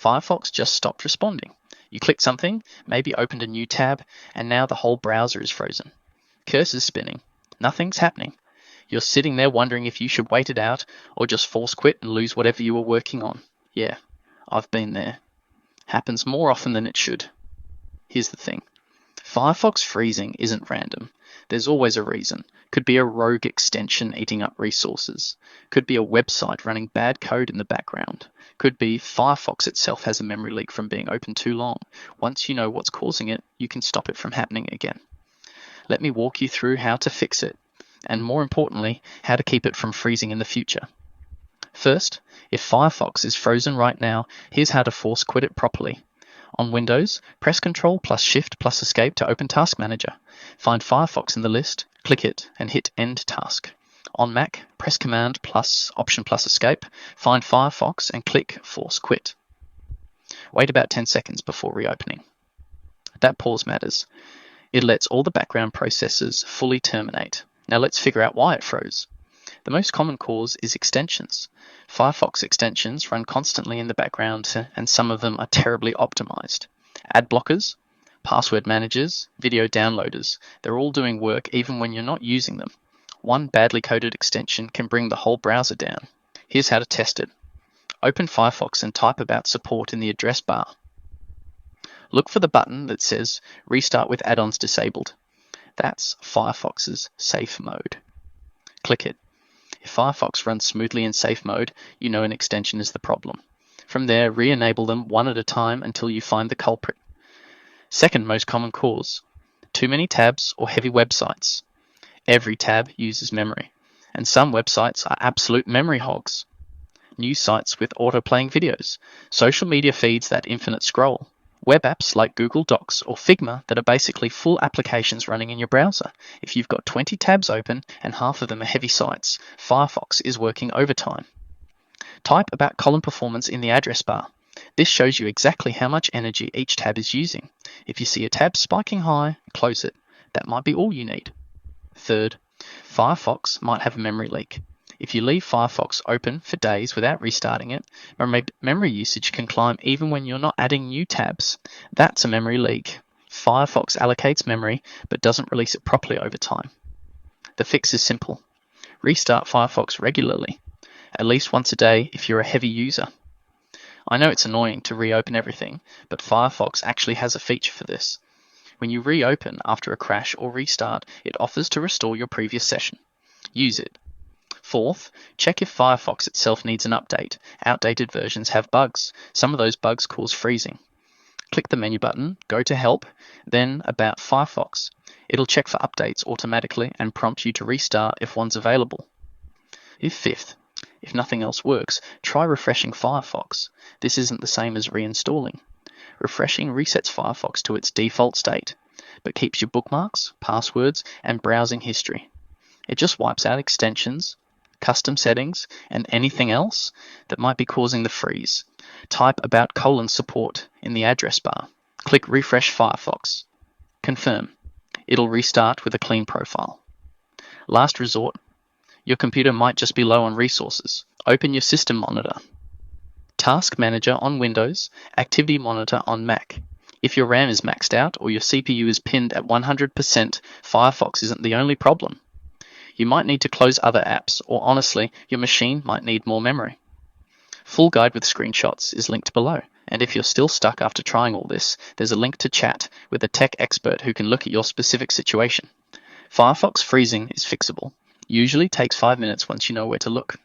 Firefox just stopped responding. You clicked something, maybe opened a new tab, and now the whole browser is frozen. Cursor's spinning. Nothing's happening. You're sitting there wondering if you should wait it out or just force quit and lose whatever you were working on. Yeah, I've been there. Happens more often than it should. Here's the thing. Firefox freezing isn't random. There's always a reason. Could be a rogue extension eating up resources. Could be a website running bad code in the background. Could be Firefox itself has a memory leak from being open too long. Once you know what's causing it, you can stop it from happening again. Let me walk you through how to fix it, and more importantly, how to keep it from freezing in the future. First, if Firefox is frozen right now, here's how to force quit it properly. On Windows, press Ctrl plus Shift plus Escape to open Task Manager. Find Firefox in the list, click it, and hit End Task. On Mac, press Command plus Option plus Escape, find Firefox and click Force Quit. Wait about 10 seconds before reopening. That pause matters. It lets all the background processes fully terminate. Now let's figure out why it froze. The most common cause is extensions. Firefox extensions run constantly in the background, and some of them are terribly optimized. Ad blockers, password managers, video downloaders, they're all doing work even when you're not using them. One badly coded extension can bring the whole browser down. Here's how to test it. Open Firefox and type about support in the address bar. Look for the button that says Restart with add-ons disabled. That's Firefox's safe mode. Click it. If Firefox runs smoothly in safe mode, you know an extension is the problem. From there, re-enable them one at a time until you find the culprit. Second most common cause, too many tabs or heavy websites. Every tab uses memory, and some websites are absolute memory hogs. News sites with auto-playing videos, social media feeds that infinite scroll, web apps like Google Docs or Figma that are basically full applications running in your browser. If you've got 20 tabs open and half of them are heavy sites, Firefox is working overtime. Type about column performance in the address bar. This shows you exactly how much energy each tab is using. If you see a tab spiking high, close it. That might be all you need. Third, Firefox might have a memory leak. If you leave Firefox open for days without restarting it, memory usage can climb even when you're not adding new tabs. That's a memory leak. Firefox allocates memory but doesn't release it properly over time. The fix is simple. Restart Firefox regularly, at least once a day if you're a heavy user. I know it's annoying to reopen everything, but Firefox actually has a feature for this. When you reopen after a crash or restart, it offers to restore your previous session. Use it. Fourth, check if Firefox itself needs an update. Outdated versions have bugs. Some of those bugs cause freezing. Click the menu button, go to Help, then About Firefox. It'll check for updates automatically and prompt you to restart if one's available. Fifth, if nothing else works, try refreshing Firefox. This isn't the same as reinstalling. Refreshing resets Firefox to its default state, but keeps your bookmarks, passwords, and browsing history. It just wipes out extensions, custom settings, and anything else that might be causing the freeze. Type about support in the address bar. Click Refresh Firefox. Confirm. It'll restart with a clean profile. Last resort, your computer might just be low on resources. Open your System Monitor. Task Manager on Windows, Activity Monitor on Mac. If your RAM is maxed out or your CPU is pinned at 100%, Firefox isn't the only problem. You might need to close other apps, or honestly, your machine might need more memory. Full guide with screenshots is linked below, and if you're still stuck after trying all this, there's a link to chat with a tech expert who can look at your specific situation. Firefox freezing is fixable. Usually takes 5 minutes once you know where to look.